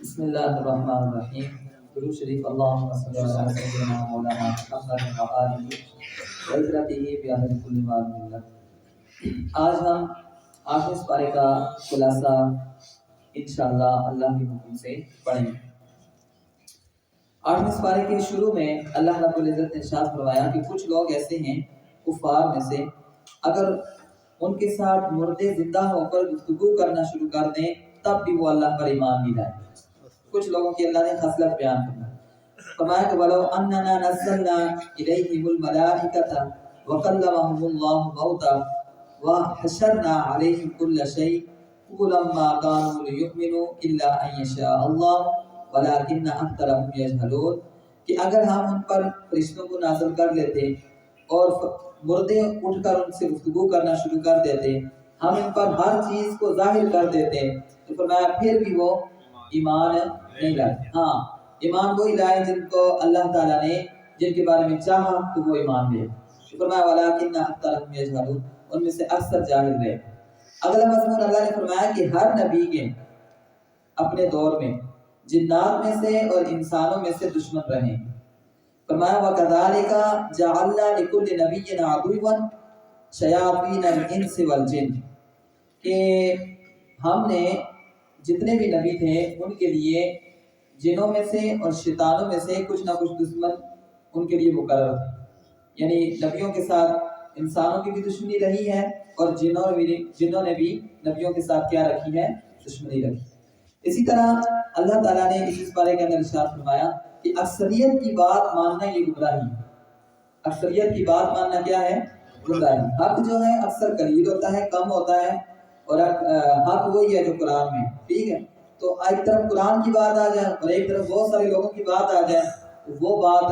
بسم اللہ الرحمن الرحیم. درود شریف اللہم صلی اللہ علیہ سیدنا مولانا محمد و آلہ و عزرتہ بیاہل کل مال. آج ہم آخری پارے کا خلاصہ انشاءاللہ اللہ کے حکم سے پڑھیں گے. آخری پارے کے شروع میں اللہ رب العزت نے ارشاد فرمایا کہ کچھ لوگ ایسے ہیں کفار میں سے، اگر ان کے ساتھ مردے زندہ ہو کر گفتگو کرنا شروع کر دیں تب بھی وہ اللہ پر ایمان نہیں لائے. کچھ لوگوں کی اللہ نے خصلت بیان کرنا فرمایا کہ وَلَوْ أَنَّنَا نَزَّلْنَا إِلَيْهِمُ الْمَلَائِكَةَ وَكَلَّمَهُمُ اللَّهُ مَوْتًا وَحَشَرْنَا عَلَيْهِمْ كُلَّ شَيْءٍ قُلًا مَا كَانُوا لِيُؤْمِنُوا إِلَّا أَن يَشَاءَ اللَّهُ وَلَكِنَّ أَكْثَرَهُمْ يَجْهَلُونَ. کہ اگر ہم ان پر فرشتوں کو نازل کر لیتے اور مردے اٹھ کر ان سے گفتگو کرنا شروع کر دیتے، ہم ان پر ہر چیز کو ظاہر کر دیتے، تو فرمایا پھر بھی وہ ایمان نہیں لائے. ہاں، ایمان وہی لائے جن کو اللہ تعالیٰ نے جن کے بارے میں چاہا تو وہ ایمان لے. فرمایا وَلَٰكِنَّ أَكْثَرَهُمْ يَجْهَلُونَ، ان میں سے اکثر جاہل رہے. اگلا مضمون اللہ نے فرمایا کہ ہر نبی کے اپنے دور میں جنات میں سے اور انسانوں میں سے دشمن رہے. فرمایا وَكَذَٰلِكَ جَعَلْنَا لِكُلِّ نَبِيٍّ عَدُوًّا شَيَاطِينَ الْإِنسِ وَالْجِنِّ، کہ ہم نے جتنے بھی نبی تھے ان کے لیے جنوں میں سے اور شیطانوں میں سے کچھ نہ کچھ دشمن ان کے لیے مقرر تھے. یعنی نبیوں کے ساتھ انسانوں کی بھی دشمنی رہی ہے اور جنوں نے بھی نبیوں کے ساتھ کیا رکھی ہے؟ دشمنی رکھی. اسی طرح اللہ تعالیٰ نے اس بارے کے اندر ارشاد فرمایا کہ اکثریت کی بات ماننا یہ گمراہی ہے. اکثریت کی بات ماننا کیا ہے؟ گمراہی. حق جو ہے اکثر قلیل ہوتا ہے، کم ہوتا ہے، اور حق وہی ہے جو قرآن میں. ٹھیک ہے، تو ایک طرف قرآن کی بات آ جائے اور ایک طرف بہت سارے لوگوں کی بات آ جائے تو وہ بات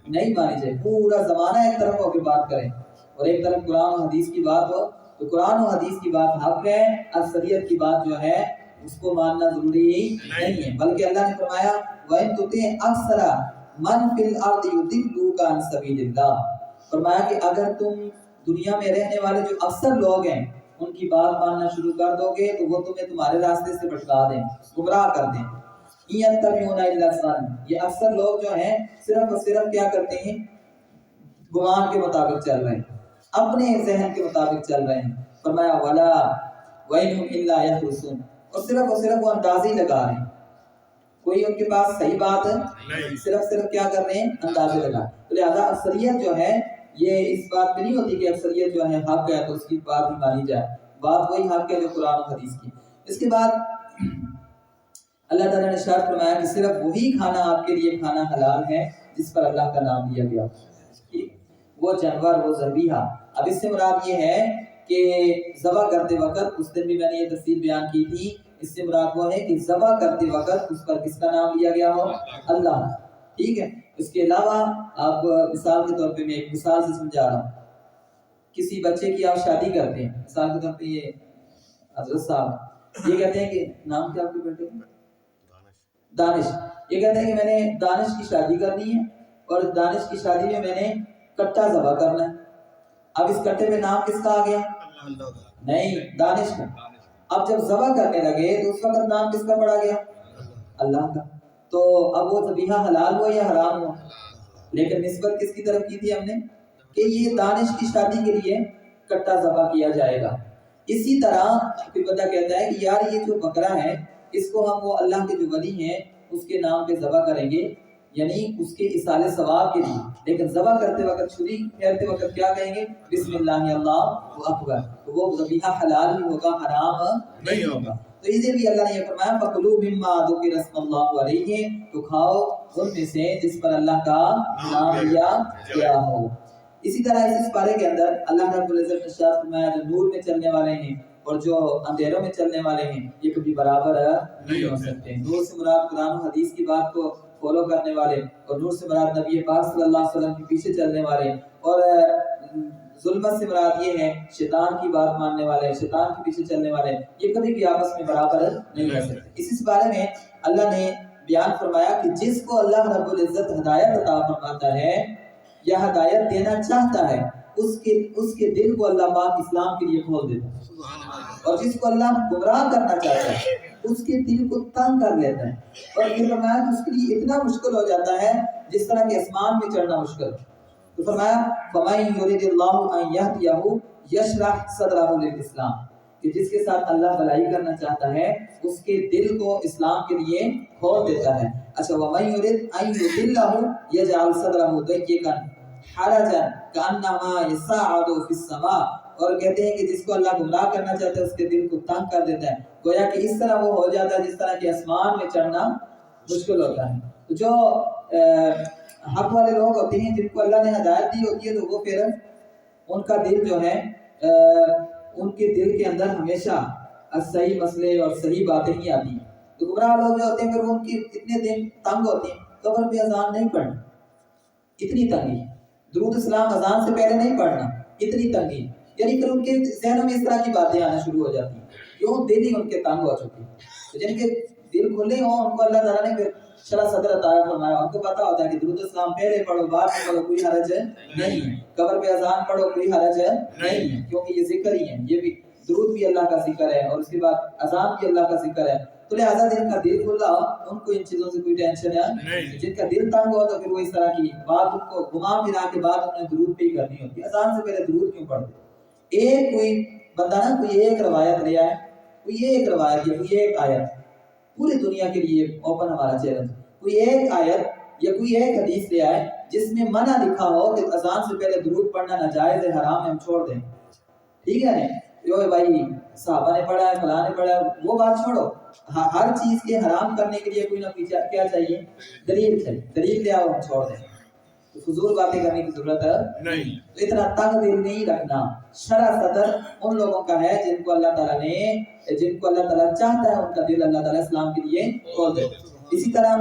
نہیں مانی جائے. پورا زمانہ ایک طرف ہو کے بات کریں اور ایک طرف قرآن و حدیث کی بات ہو تو قرآن و حدیث کی بات حق ہے، اکثریت کی بات جو ہے اس کو ماننا ضروری نہیں ہے. بلکہ اللہ نے فرمایا وَإِن تُطِعْ أَكْثَرَ مَنْ فِي الْأَرْضِ يُضِلُّوكَ عَنْ سَبِيلِ اللَّهِ. فرمایا کہ اگر تم دنیا میں رہنے والے جو اکثر لوگ ہیں ان کی بات ماننا شروع کر دو گے تو وہ تمہیں تمہارے راستے سے بھٹکا دیں، گمراہ کر دیں. يَتَّبِعُونَ إِلَّا الظَّنَّ، یہ اکثر لوگ جو ہیں صرف اور صرف کیا کرتے ہیں؟ گمان کے مطابق چل رہے ہیں، اپنے ذہن کے مطابق چل رہے ہیں. فرمایا وَلَا وَإِنْهُمْ إِلَّا يَخْرُصُونَ، اور صرف وہ اندازے لگا رہے ہیں. کوئی ان کے پاس صحیح بات نہیں، صرف کیا کر رہے ہیں؟ اندازے لگا. تو لہذا اکثریت جو ہے یہ اس بات پہ نہیں ہوتی کہ اکثریت جو ہے حق ہے تو اس کی بات ہی مانی جائے. بات وہی حق ہے جو قرآن و حدیث کی. اس کے بعد اللہ تعالیٰ نے ارشاد فرمایا کہ صرف وہی کھانا آپ کے لیے کھانا حلال ہے جس پر اللہ کا نام لیا گیا، وہ جانور، وہ ذبیحہ. اب اس سے مراد یہ ہے کہ ذبح کرتے وقت، اس دن بھی میں نے یہ تفصیل بیان کی تھی، اس سے مراد وہ ہے کہ ذبح کرتے وقت اس پر کس کا نام لیا گیا ہو؟ اللہ. ٹھیک ہے. اس کے علاوہ آپ مثال کے طور پہ میں ایک مثال سے سمجھا رہا ہوں. کسی بچے کی آپ شادی کرتے ہیں، مثال کے طور پہ یہ حضرت صاحب یہ کہتے ہیں کہ نام کیا آپ کے بیٹے کا؟ دانش. یہ کہتے ہیں کہ میں نے دانش کی شادی کرنی ہے اور دانش کی شادی میں میں نے کٹا ذبح کرنا ہے. اب اس کٹے پہ نام کس کا آ گیا؟ نہیں، دانش کا. اب جب ذبح کرنے لگے تو اس وقت نام کس کا پڑا گیا؟ اللہ کا. تو اب وہ ذبیحہ حلال ہوا یا حرام ہوا؟ لیکن نسبت کس کی طرف کی تھی ہم نے؟ کہ یہ دانش کی شادی کے لیے کٹا ذبح کیا جائے گا. اسی طرح پھر بندہ کہتا ہے کہ یار یہ جو بکرا ہے اس کو ہم وہ اللہ کے جو ولی ہیں اس کے نام پہ ذبح کریں گے، یعنی اس کے اصال ثواب کے لیے. لیکن ذبح کرتے وقت، چھری پھیرتے وقت کیا کہیں گے؟ بسم اللہ اللہ اکبر. تو وہ ذبیحہ حلال ہی ہوگا، حرام نہیں ہوگا. تو اسی لیے اللہ نے یہ فرمایا فَكُلُوا مِمَّا ذُكِرَ اسْمُ اللَّهِ عَلَيْهِ، تو کھاؤ ان میں سے جس پر اللہ کا نام لیا گیا ہو. اسی طرح اس پارے کے اندر اللہ رب العزت نے ارشاد فرمایا جو نور میں چلنے والے ہیں اور جو اندھیروں میں چلنے والے ہیں یہ کبھی برابر نہیں ہو سکتے. نور سے مراد قرآن و حدیث کی بات کو فالو کرنے والے، اور نور سے مراد نبی پاک صلی اللہ علیہ وسلم کے پیچھے چلنے والے، اور ظلمت سے مراد یہ ہے شیطان کی بات ماننے والے، شیطان کے پیچھے چلنے والے. یہ کبھی بھی آپس میں برابر نہیں ہو سکتے. اسی بارے میں اللہ نے بیان فرمایا کہ جس کو اللہ رب العزت ہدایت عطا فرماتا ہے یا ہدایت دینا چاہتا ہے اس کے دل کو اللہ پاک اسلام کے لیے کھول دیتا ہے، اور جس کو اللہ گمراہ کرنا چاہتا ہے اس کے دل کو تنگ کر لیتا ہے، اور پھر فرمایا کہ اس کے لیے اتنا مشکل ہو جاتا ہے جس طرح کہ آسمان میں چڑھنا مشکل ہے۔ تو فرمایا فَمَن يُرِدِ اللَّهُ أَن يَهْدِيَهُ يَشْرَحْ صَدْرَهُ لِلْإِسْلَامِ، کہ جس کے ساتھ اللہ بھلائی کرنا چاہتا ہے اس کے دل کو اسلام کے لیے کھول دیتا ہے۔ اچھا وَمَن يُرِدْ أَن يُضِلَّهُ يَجْعَلْ صَدْرَهُ ضَيِّقًا حَرَجًا كَأَنَّمَا يَصَّعَّدُ فِي السَّمَاءِ، اور کہتے ہیں کہ جس کو اللہ گمراہ کرنا چاہتا ہے اس کے دل کو تنگ کر دیتا ہے، گویا کہ اس طرح وہ ہو جاتا ہے جس طرح کہ آسمان میں چڑھنا مشکل ہوتا ہے۔ تو جو حق والے لوگ ہوتے ہیں جن کو اللہ نے ہدایت دی ہوتی ہے تو وہ پھر ان کا دل جو ہے ان کے دل کے اندر ہمیشہ صحیح مسئلے اور صحیح باتیں ہی آتی ہیں۔ تو گمراہ لوگ جو ہوتے ہیں پھر ان کی اتنے دن تنگ ہوتے ہیں، قبر پہ اذان نہیں پڑھنا، اتنی تنگی، درود اسلام اذان سے پہلے نہیں پڑھنا، اتنی تنگی، یعنی پھر ان کے ذہنوں میں اس طرح کی باتیں آنا شروع ہو جاتی ہیں، کیوں دل ہی ان کے تنگ ہو چکے ہیں۔ تو جن کے دل کھلے ہوں ان کو اللہ تعالیٰ نے پھر شرح صدر عطا فرمایا، ان کو پتا ہوتا ہے کہ درود اسلام پہلے پڑھو بعد میں پڑھو کوئی حرج نہیں ہے، قبر پہ اذان پڑھو کوئی حرج نہیں ہے، کیونکہ یہ ذکر ہی ہے، یہ بھی درود بھی اللہ کا ذکر ہے اور اس کے بعد اذان بھی اللہ کا ذکر ہے۔ تو لہٰذا جن کا دل کھلا ہو ان کو ان چیزوں سے کوئی ٹینشن ہے، جن کا دل تنگ ہو تو پھر وہ اس طرح کی بات ان کو گھما پھرا کے بعد انہیں درود پہ ہی کرنی ہوتی ہے، اذان سے پہلے درود کیوں پڑھتے؟ ایک کوئی بندہ نا کوئی ایک روایت لے آئے، کوئی ایک روایت یا کوئی ایک آیت، پوری دنیا کے لیے اوپن ہمارا چیلنج، کوئی ایک آیت یا کوئی ایک حدیث لے آئے جس میں منع لکھا ہو کہ اذان سے پہلے درود پڑھنا ناجائز ہے، حرام ہے، ہم چھوڑ دیں، ٹھیک ہے جو بھائی صحابہ نے پڑھا ہے فلاں نے پڑھا ہے وہ بات چھوڑو، ہر چیز کے حرام کرنے کے لیے کوئی نہ کوئی کیا چاہیے، دلیل چاہیے، دلیل لے آؤ ہم چھوڑ دیں، تو فضول باتیں کرنے کی ضرورت ہے نہیں۔ تو اتنا تنگ دل نہیں رکھنا، شرح صدر ان لوگوں کا ہے جن کو اللہ تعالیٰ نے، جن کو اللہ تعالیٰ چاہتا ہے ان کا دل اللہ تعالیٰ اسلام کے لیے کھول دے۔ اسی طرح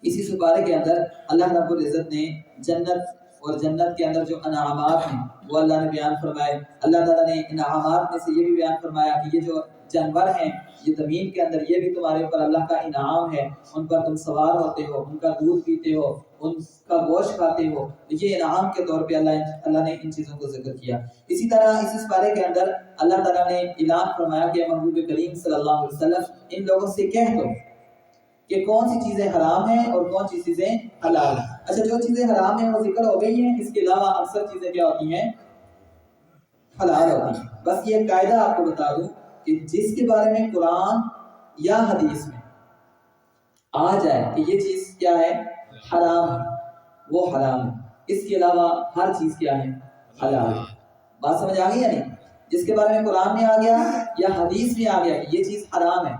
اسی سپارے کے اندر اللہ رب العزت نے جنت اور جنت کے اندر جو انعامات ہیں وہ اللہ نے بیان فرمائے۔ اللہ تعالیٰ نے انعامات میں سے یہ بھی بیان فرمایا کہ یہ جو جانور ہیں یہ زمین کے اندر یہ بھی تمہارے اوپر اللہ کا انعام ہے، ان پر تم سوار ہوتے ہو، ان کا دودھ پیتے ہو، ان کا گوشت کھاتے ہو، یہ انعام کے طور پہ اللہ نے ان چیزوں کو ذکر کیا۔ اسی طرح اسی سپارے کے اندر اللہ تعالیٰ نے اعلان فرمایا کہ محبوب کریم صلی اللہ علیہ وسلم ان لوگوں سے کہہ دو کہ کون سی چیزیں حرام ہیں اور کون سی چیزیں حلال ہیں۔ اچھا جو چیزیں حرام ہیں وہ ذکر ہو گئی ہیں، اس کے علاوہ اکثر چیزیں کیا ہوتی ہیں، حلال ہوتی ہیں۔ بس یہ قاعدہ آپ کو بتا دوں کہ جس کے بارے میں قرآن یا حدیث میں آ جائے کہ یہ چیز کیا ہے، حرام ہے، وہ حرام ہے، اس کے علاوہ ہر چیز کیا ہے، حلال ہے۔ بات سمجھ آ گئی یا نہیں؟ جس کے بارے میں قرآن میں آ گیا یا حدیث میں آ گیا کہ یہ چیز حرام ہے،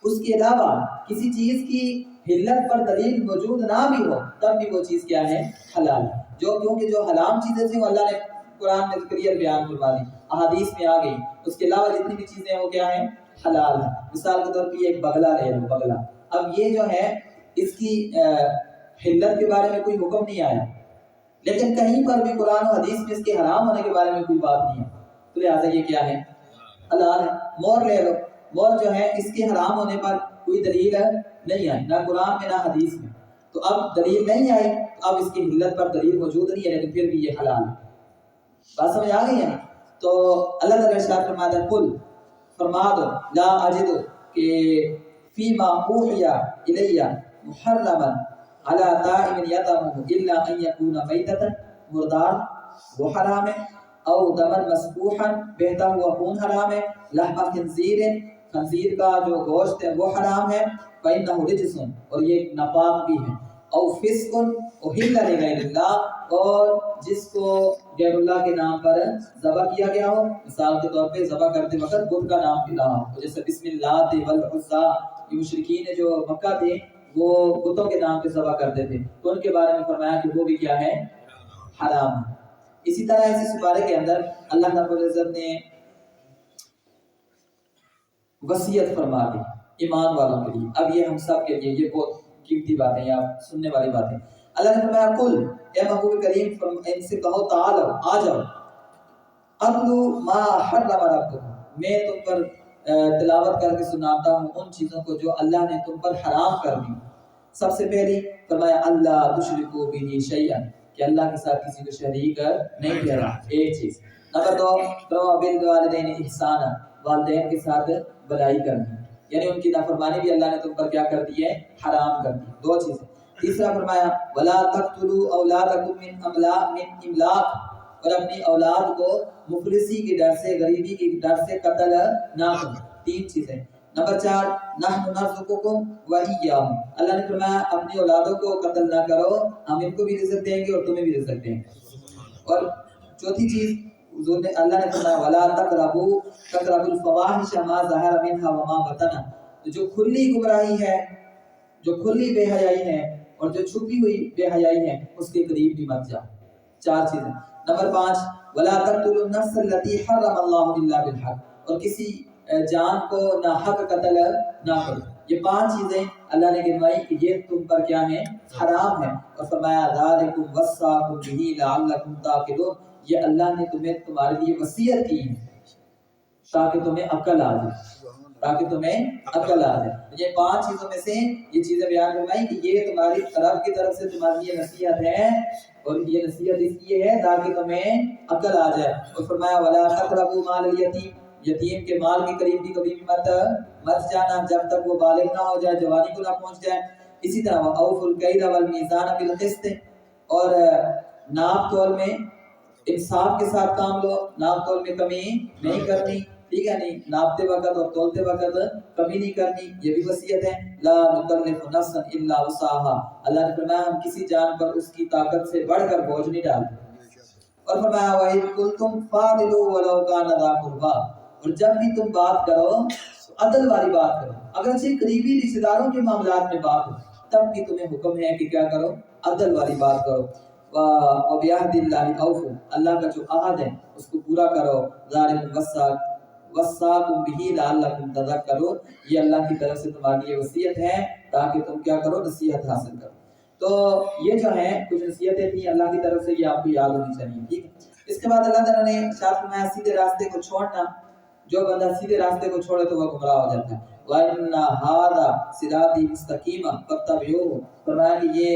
اس کے علاوہ کسی چیز کی حلت پر دلیل موجود نہ بھی ہو تب بھی وہ چیز کیا ہے، حلال ہے۔ جو کیونکہ جو حرام چیزیں تھیں وہ اللہ نے قرآن میں کلیئر بیان کروا دی، احادیث میں آ گئی، اس کے علاوہ جتنی بھی چیزیں ہیں وہ کیا ہیں، حلال ہیں۔ مثال کے طور پہ ایک بغلہ لے لو، بغلہ، اب یہ جو ہے اس کی حلت کے بارے میں کوئی حکم نہیں آیا، لیکن کہیں پر بھی قرآن و حدیث میں اس کے حرام ہونے کے بارے میں کوئی بات نہیں ہے، تو لہٰذا یہ کیا ہے، حلال ہے۔ مور لے لو، مور جو ہے اس کے حرام ہونے پر کوئی دلیل نہیں آئی، نہ قرآن میں نہ حدیث میں، تو اب دلیل نہیں آئی تو اب اس کی حلت پر دلیل موجود نہیں ہے لیکن پھر بھی یہ حلال ہے۔ بات سمجھ آ گئی ہے؟ تو اللہ تعالیٰ ارشاد فرماتا ہے قل، فرما دو، لا اجد کہ فیما اوحی الی محرما علی طاعم یطعمہ الا ان یکون میتۃ، مردار وہ حرام ہے، او دما مسفوحا بہتا ہوا خون حرام ہے، لحم خنزیر، خنزیر کا جو گوشت ہے وہ حرام ہے، فإنہ رجس، اور یہ ناپاک بھی ہے، او فسق احل لغیر اللہ، اور جس کو غیر اللہ کے نام پر ذبح کیا گیا ہو، مثال کے طور پہ ذبح کرتے وقت بت کا نام لیا ہو، جیسے بسم اللہ والعزیٰ، یہ مشرکین جو مکہ تھے وہ بتوں کے نام پہ ذبح کرتے تھے، تو ان کے بارے میں فرمایا کہ وہ بھی کیا ہے، حرام ہے۔ اسی طرح اسی سپارے کے اندر اللہ رب العزت نے وصیت فرما دی ایمان والوں کے لیے، اب یہ ہم سب کے لیے یہ بہت قیمتی باتیں یا سننے والی باتیں۔ اللہ نے فرمایا قل، اے محبوب کریم ان سے کہو تعالو، آ جاؤ، اتلو ما حرم ربکم، میں تم پر تلاوت کر کے سناتا ہوں ان چیزوں کو جو اللہ نے تم پر حرام کر دی۔ سب سے پہلی فرمایا اللہ تشرکوا بہ شیئا، کہ اللہ کے ساتھ کسی کو شریک نہیں ٹھہرانا، ایک چیز۔ نمبر 2 وبالوالدین احسانا، والدین کے ساتھ بھلائی کرنا۔ یعنی ان کی نافرمانی بھی اللہ نے تم پر کیا کر دی ہے؟ حرام کر دی. دو چیزیں. تیسرا فرمایا ولا تقتلوا اولادکم من املاق، اور اپنی اولاد کو مفلسی کے ڈر سے، غریبی کے ڈر سے قتل نہ کرو. تین چیزیں. نمبر 4 نحن نرزقکم وإیاہم، اللہ نے فرمایا اپنی اولادوں کو قتل نہ کرو، ہم ان کو بھی رزق دیں گے اور تمہیں بھی رزق دیں گے. اور چوتھی چیز حضور نے اللہ نے فرمایا ولا تقربوا الفواحش ما ظہر منها وما بطن، جو کھلی گمراہی ہے، جو کھلی بے حیائی ہے اور جو چھپی ہوئی بے حیائی ہے اس کے قریب بھی مت جاؤ. 4 چیزیں. نمبر 5 ولا تقتلوا النفس التي حرم الله الا بالحق، اور کسی جان کو ناحق قتل نہ کرو. یہ 5 چیزیں اللہ نے گنوائی کہ یہ تم پر کیا ہے؟ حرام ہے. اور فرمایا ذالکم وصاکم بہ لعلکم تعقلون، یہ اللہ نے تمہیں تمہارے لیے وصیت کی ہے تاکہ تمہیں عقل آ جائے، تاکہ تمہیں عقل آ جائے. یہ 5 چیزوں میں سے یہ چیزیں بیان کروائی کہ یہ تمہاری رب کی طرف سے تمہارے لیے نصیحت ہے، اور یہ نصیحت اس لیے ہے تاکہ تمہیں عقل آ جائے. اور فرمایا ولا تقربوا مال الیتیم، یتیم کے مال کے قریب بھی کبھی بھی مت جانا جب تک وہ بالغ نہ ہو جائے، جوانی کو نہ پہنچ جائے. اسی طرح اوفوا الکیل والمیزان بالقسط، اور ناپ تول میں انصاف کے ساتھ کام لو، ناپ تول میں کمی نہیں کرنی، ٹھیک ہے؟ نہیں ناپتے وقت اور تولتے وقت کمی نہیں کرنی، یہ بھی وصیت ہے. لا نکلف نفسا الا وسعها، اللہ نے فرمایا ہم کسی جان پر اس کی طاقت سے بڑھ کر بوجھ نہیں ڈالتے. اور فرمایا وَإِذْ قُلْتُمْ فَاعْدِلُوا وَلَوْ كَانَ ذَا قُرْبَىٰ، اور جب بھی تم بات کرو تو عدل والی بات کرو، اگرچہ قریبی رشتہ داروں کے معاملات میں بات ہو تب بھی تمہیں حکم ہے کہ کیا کرو؟ عدل والی بات کرو. وَبِعَهْدِ اللَّهِ أَوْفُوا، اللہ کا جو عہد ہے اس کو پورا کرو. ذَلِكُمْ وَصَّاكُمْ بِهِ لَعَلَّكُمْ تَذَكَّرُونَ، یہ اللہ کی طرف سے تمہارے لیے وصیت ہے تاکہ تم کیا کرو؟ نصیحت حاصل کرو. تو یہ جو ہے کچھ نصیحتیں تھیں اللہ کی طرف سے، یہ آپ کو یاد ہونی چاہیے. ٹھیک ہے. اس کے بعد اللہ تعالیٰ نے ارشاد فرمایا سیدھے راستے کو چھوڑنا، جو بندہ سیدھے راستے کو چھوڑے تو وہ گمراہ ہو جاتا ہے. وَإِنَّ هَذَا صِرَاطِي مُسْتَقِيمًا فَاتَّبِعُوهُ، فرمایا کہ یہ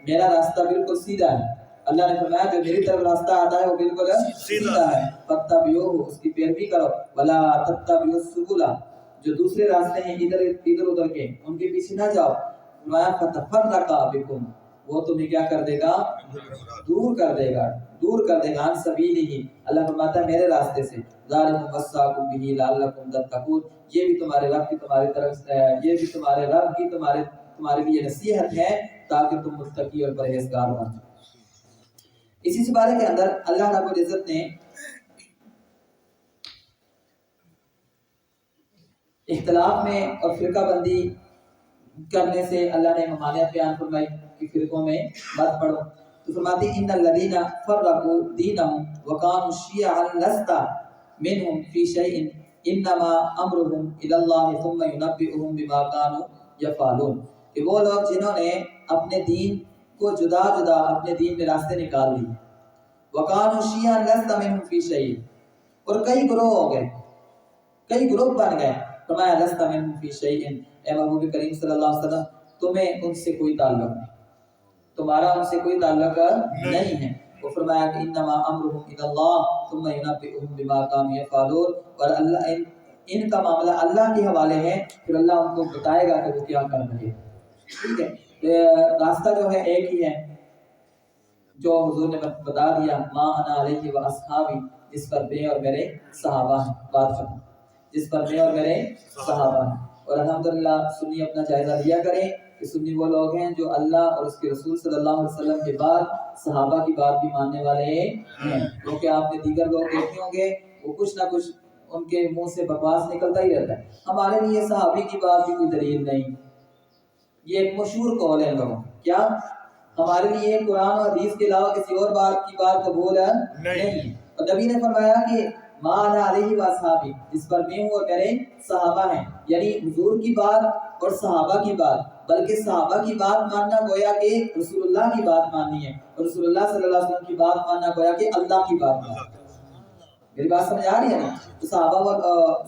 میرا راستہ بالکل سیدھا ہے. اللہ نے فرمایا جو میری طرف راستہ آتا ہے وہ بالکل سیدھا ہے. فَاتَّبِعُوهُ، اس کی پیروی کرو. وَلَا تَتَّبِعُوا السُّبُلَ، جو دوسرے راستے ہیں ادھر ادھر کے ان کے پیچھے نہ جاؤ. فرمایا فَتَفَرَّقَ بِكُمْ، وہ تمہیں کیا کر دے گا؟ دور کر دے گا، دور کر دے گا. عن سبیلہ، اللہ فرماتا ہے میرے راستے سے. ذَلِكُمْ وَصَّاكُمْ بِهِ لَعَلَّكُمْ تَتَّقُونَ، یہ بھی تمہارے رب کی تمہاری طرف سے، یہ بھی تمہارے رب کی تمہارے لیے نصیحت ہے تاکہ تم متقی اور پرہیزگار بن جاؤ. اسی سپارے کے اندر اللہ رب العزت نے اختلاف میں اور فرقہ بندی کرنے سے اللہ نے ممانعت بیان فرمائی کہ فرقوں میں مت پڑو. تو فرماتی ان الذین فرقوا دینهم وكانوا شیعا لست منهم فی شیء انما امرهم الى اللہ ثم ينبئهم بما كانوا یفعلون، کہ وہ لوگ جنہوں نے اپنے دین کو جدا جدا اپنے دین میں راستے نکال لیے. وكانوا شیعا لست منهم فی شیء، اور کئی گروہ ہو گئے، کئی گروپ بن گئے. فرمایا لست منهم فی شیء، اے محبوب کریم صلی اللہ علیہ وسلم تمہیں ان سے کوئی تعلق نہیں، تمہارا ان سے کوئی تعلق نہیں ہے. وہ فرمایا کہ انما امرهم الى اللہ ثم ينبئهم بما كانوا يفعلون، اور اللہ ان کا معاملہ اللہ کے حوالے ہے، پھر اللہ ان کو بتائے گا کہ وہ کیا کر رہے ہیں. ٹھیک ہے. راستہ جو ہے ایک ہی ہے جو حضور نے بتا دیا، ما انا علیہ و اصحابی، جس پر میں اور میرے صحابہ ہیں. بات ختم. جس پر میں اور میرے صحابہ ہیں. اور الحمدللہ سنی اپنا جائزہ لیا کریں کہ سنی وہ لوگ ہیں جو اللہ اور اس کے رسول صلی اللہ علیہ وسلم کے بعد صحابہ کی بات بھی ماننے والے ہیں. کیونکہ آپ نے دیگر لوگ دیکھے ہوں گے وہ کچھ نہ کچھ ان کے منہ سے بکواس نکلتا ہی رہتا ہے. ہمارے لیے صحابی کی بات بھی کوئی دلیل نہیں. یہ ایک مشہور قول ہے لوگوں، کیا ہمارے لیے قرآن اور حدیث کے علاوہ کسی اور بات کی بات قبول نہیں. اور نبی نے فرمایا کہ ما انا علیہ و اصحابی، جس پر میں ہوں اور میرے صحابہ ہیں، یعنی حضور کی بات اور صحابہ کی بات، بلکہ صحابہ کی بات ماننا گویا کہ رسول اللہ کی بات ماننی ہے، اور رسول اللہ صلی اللہ علیہ وسلم کی بات ماننا گویا کہ اللہ کی بات ماننی ہے. میری بات سمجھ آ رہی ہے نا؟ تو صحابہ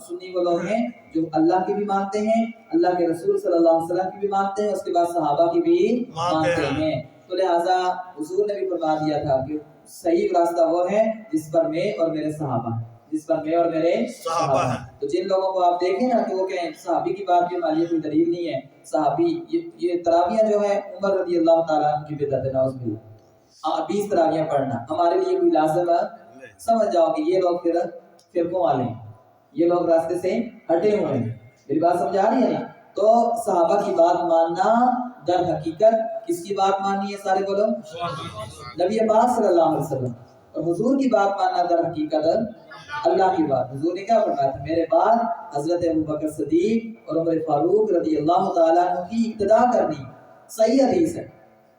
سنی وہ لوگ ہیں جو اللہ کی بھی مانتے ہیں، اللہ کے رسول صلی اللہ علیہ وسلم کی بھی مانتے ہیں، اس کے بعد صحابہ کی بھی مانتے ہیں. تو لہٰذا حضور نے بھی فرما دیا تھا کہ صحیح راستہ وہ ہے جس پر میں اور میرے صحابہ ہیں، جس پر میں اور میرے صحابہ ہیں. تو جن لوگوں کو آپ دیکھیں نا کہ وہ کہیں صحابی کی بات کے مالیے کوئی دلیل نہیں ہے، صحابی یہ تراویح جو ہے عمر رضی اللہ تعالیٰ عنہ کی بدعت ہے، نعوذ باللہ 20 تراویح پڑھنا ہمارے لیے کوئی لازم ہے؟ سمجھ جاؤ کہ یہ لوگ پھر فرقوں والے ہیں، یہ لوگ راستے سے ہٹے ہوئے ہیں، میری بات سمجھا رہی ہے نا؟ تو صحابہ کی بات ماننا در حقیقت کس کی بات ماننی ہے؟ سارے بولو، نبی پاک صلی اللہ علیہ وسلم اور حضور کی بات ماننا در حقیقت اللہ کی بات۔ حضور نے کیا فرمایا تھا؟ میرے بعد حضرت ابوبکر صدیق اور عمر فاروق رضی اللہ تعالیٰ عنہ کی اقتداء کرنی، صحیح حدیث ہے،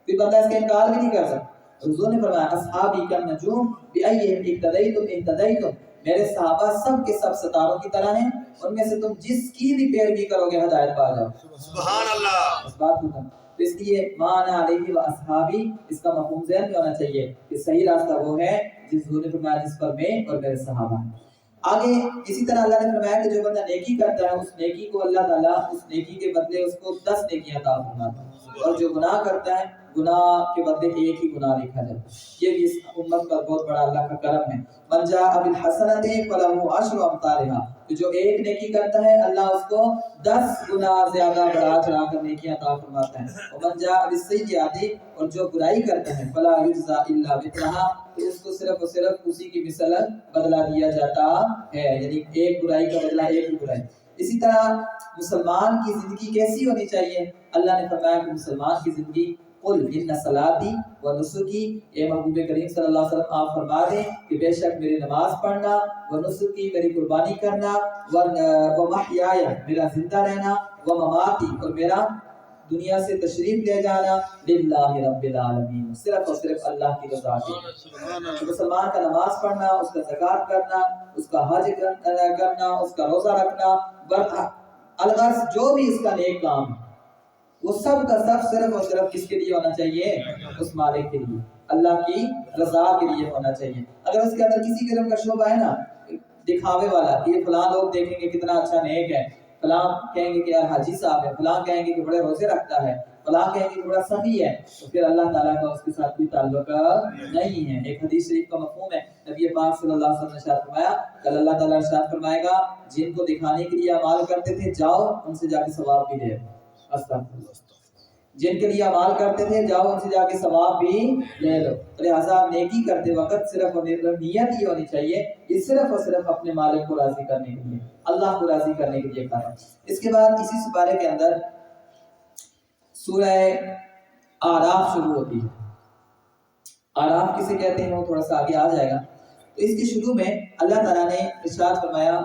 کوئی بندہ اس کا انکار بھی نہیں کر سکتا۔ حضور نے فرمایا اصحابی کالنجوم بأیہم اقتدیتم اہتدیتم، میرے صحابہ سب کے سب ستاروں کی طرح ہیں، ان میں سے تم جس کی بھی پیروی کرو گے ہدایت پا جاؤ۔ سبحان اللہ، اس بات ختم۔ تو اس لیے مانا علیہ و اصحابی، اس کا مفہوم ذہن میں ہونا چاہیے کہ صحیح راستہ وہ ہے جس حضور نے فرمایا جس پر میں اور میرے صحابہ ہیں۔ آگے اسی طرح اللہ نے فرمایا کہ جو بندہ نیکی کرتا ہے اس نیکی کو اللہ تعالیٰ اس نیکی کے بدلے اس کو 10 نیکیاں عطا فرماتا ہے، اور جو گناہ کرتا ہے گناہ کے بدلے ایک ہی گناہ لکھا جاتا ہے۔ یہ بھی اس امت پر بہت بڑا اللہ کا کرم ہے۔ من جاء بالحسنۃ فلہ عشر امثالھا، کہ جو ایک نیکی کرتا ہے اللہ اس کو 10 گنا زیادہ بڑھا چڑھا کر نیکیاں عطا فرماتا ہے۔ ومن جاء بالسیئۃ، اور جو برائی کرتا ہے فلا یجزی الا مثلھا، تو اس کو صرف اور صرف اسی کی مثل بدلہ دیا جاتا ہے، یعنی ایک برائی کا بدلہ ایک ہی برائی۔ اسی طرح مسلمان کی زندگی کیسی ہونی چاہیے؟ اللہ نے فرمایا کہ مسلمان کی زندگی قل ان صلاتی و نسکی، اے محبوب کریم صلی اللہ علیہ وسلم آپ فرما دیں کہ بے شک میری نماز پڑھنا، و نسکی میری قربانی کرنا، و محیایا میرا زندہ رہنا، و مماتی اور میرا دنیا سے تشریف لے جانا، للہ رب العالمین، صرف اور صرف اللہ کی رضا کے لیے۔ مسلمان کا نماز پڑھنا، اس کا زکوٰۃ کرنا، اس کا حج کرنا، اس کا روزہ رکھنا، الغرض جو بھی اس کا نیک کام ہے وہ سب کا سب صرف اور صرف کس کے لیے ہونا چاہیے؟ اس مالک کے لیے، اللہ کی رضا کے لیے ہونا چاہیے۔ اگر اس کے اندر کسی قسم کا شعبہ ہے نا دکھاوے والا کہ یہ فلاں لوگ دیکھیں گے کتنا اچھا نیک ہے، فلاں کہیں گے کہ یار حاجی صاحب ہے، فلاں کہیں گے کہ بڑے روزے رکھتا ہے، فلاں کہیں گے کہ بڑا سخی ہے، تو پھر اللہ تعالیٰ کا اس کے ساتھ کوئی تعلق نہیں ہے۔ ایک حدیث شریف کا مفہوم ہے، نبی پاک صلی اللہ علیہ وسلم نے ارشاد فرمایا، کل اللہ تعالیٰ ارشاد فرمائے گا جن کو دکھانے کے لیے اعمال کرتے تھے جاؤ ان سے جا کے ثواب بھی لے، جن کے لیے اعمال کرتے تھے جاؤ ان سے جا کے ثواب بھی لے لو۔ لہٰذا نیکی کرتے وقت صرف اور صرف نیت یہ ہونی چاہیے کہ صرف اور صرف اپنے مالک کو راضی کرنے کے لیے، اللہ کو راضی کرنے کے لیے کریں۔ اس کے بعد اسی سپارے کے اندر سورہ اعراف شروع ہوتی ہے۔ اعراف کسے کہتے ہیں وہ تھوڑا سا آگے آ جائے گا۔ تو اس کے شروع میں اللہ تعالیٰ نے ارشاد فرمایا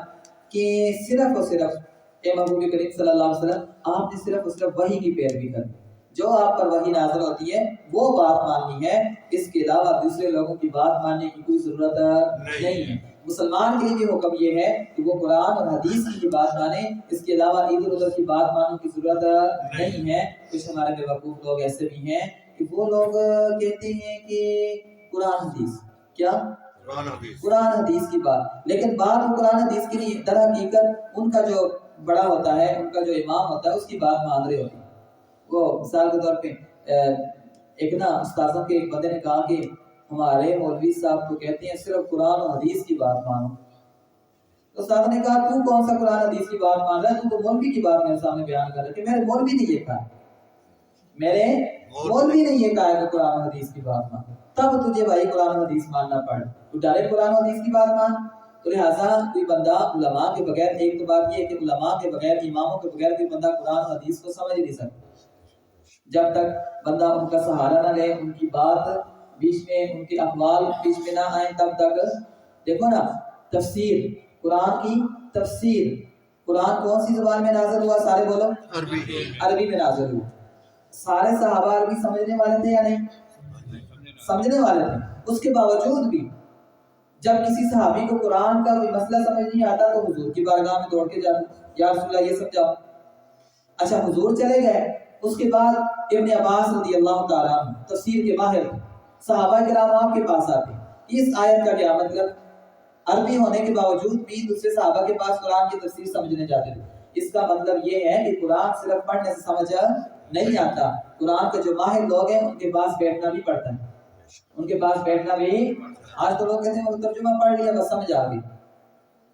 کہ صرف اور صرف اے محبوب کریم صلی اللہ علیہ وسلم آپ نے صرف اور صرف وحی کی پیروی کرنی، جو آپ پر وحی نازل ہوتی ہے وہ بات ماننی ہے، اس کے علاوہ دوسرے لوگوں کی بات ماننے کی کوئی ضرورت نہیں ہے۔ مسلمان کے لیے بھی حکم یہ ہے کہ وہ قرآن اور حدیث کی بات مانے، اس کے علاوہ ادھر ادھر کی بات ماننے کی ضرورت نہیں ہے۔ کچھ ہمارے بیوقوف لوگ ایسے بھی ہیں کہ وہ لوگ کہتے ہیں کہ قرآن حدیث کیا قرآن حدیث کی بات، لیکن بات وہ قرآن حدیث کی نہیں، در حقیقت ان کا جو بڑا ہوتا ہے، ان کا جو امام ہوتا ہے اس کی بات مان رہے ہوتے ہیں۔ وہ مثال کے طور پہ ایک نا استاذوں کے ایک بندے نے کہا کہ ہمارے مولوی صاحب کو کہتے ہیں صرف قرآن و حدیث کی بات مانو۔ تو استاذ نے کہا تو کون سا قرآن حدیث کی بات مان رہا ہے؟ تو مولوی کی بات میرے سامنے بیان کر رہا ہے کہ میرے مولوی نے یہ کہا، میرے مولوی نے یہ کہا ہے کہ قرآن و حدیث کی بات مان، تب تجھے بھائی قرآن و حدیث ماننا پڑے، تو ڈائریکٹ قرآن و حدیث کی بات مان۔ تو لہٰذا کوئی بندہ علماء کے بغیر، ایک تو بات یہ ہے کہ علماء کے بغیر، اماموں کے بغیر کوئی بندہ قرآن و حدیث کو سمجھ نہیں سکتا۔ جب تک بندہ ان کا سہارا نہ لے، ان کی بات بیچ میں، ان کے اقوال بیچ میں نہ آئیں، تب تک دیکھو نا تفسیر، قرآن کی تفسیر، قرآن کون سی زبان میں نازل ہوا؟ سارے بولو، عربی میں نازل ہوا۔ سارے صحابہ عربی سمجھنے والے تھے یا نہیں؟ سمجھنے والے تھے۔ اس کے باوجود بھی جب کسی صحابی کو قرآن کا کوئی مسئلہ سمجھ نہیں آتا تو حضور کی بارگاہ میں دوڑ کے جاتا، یا رسول اللہ یہ سمجھاؤ۔ اچھا حضور چلے گئے، اس کے بعد ابن عباس رضی اللہ تعالیٰ عنہ تفسیر کے ماہر صحابہ کرام آپ کے پاس آتے ہیں، اس آیت کا کیا مطلب؟ عربی ہونے کے باوجود بھی دوسرے صحابہ کے پاس قرآن کی تفسیر سمجھنے جاتے تھے۔ اس کا مطلب یہ ہے کہ قرآن صرف پڑھنے سے سمجھ نہیں آتا، قرآن کے جو ماہر لوگ ہیں ان کے پاس بیٹھنا بھی پڑتا ہے، ان کے پاس بیٹھنا بھی۔ آج تو لوگ کہتے ہیں وہ ترجمہ پڑھ لیا بس سمجھ آ گئی،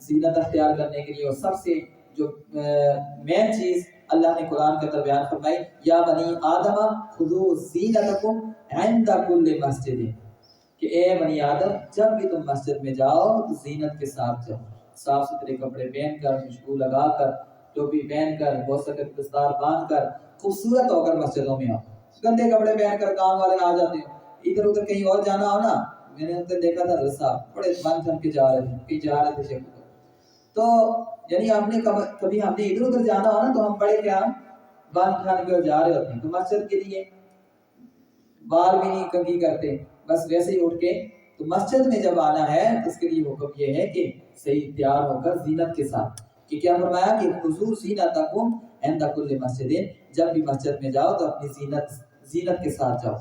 زینت اختیار کرنے کے لیے، اور سب سے جو مین چیز اللہ نے قرآن کے اندر بیان فرمائی، یا بنی آدم خذوا زینتکم عند کل مسجد، کہ اے بنی آدم جب بھی تم مسجد میں جاؤ تو زینت کے ساتھ جاؤ، صاف ستھرے کپڑے پہن کر، خوشبو لگا کر، ٹوپی پہن کر، بہت سکے دستار باندھ کر، خوبصورت ہو کر مسجدوں میں آؤ۔ گندے کپڑے پہن کر کام والے آ جاتے ہیں، ادھر ادھر کہیں اور جانا ہو نا، میں نے ادھر دیکھا تھا رسا بڑے بن ٹھن کے جا رہے تھے، کہیں جا رہے تھے شیخ، تو یعنی آپ نے کبھی ہم نے ادھر ادھر جانا ہو نا تو ہم بڑے کیا بن ٹھن کے جا رہے ہوتے ہیں، تو مسجد کے لیے بال بھی نہیں کنگھی کرتے، بس ویسے ہی اٹھ کے، تو مسجد میں جب آنا ہے تو اس کے لیے حکم یہ ہے کہ صحیح تیار ہو کر زینت کے ساتھ، کہ کیا فرمایا کہ خذوا زینتکم عند کل مسجد، جب بھی مسجد میں جاؤ تو اپنی زینت کے ساتھ جاؤ،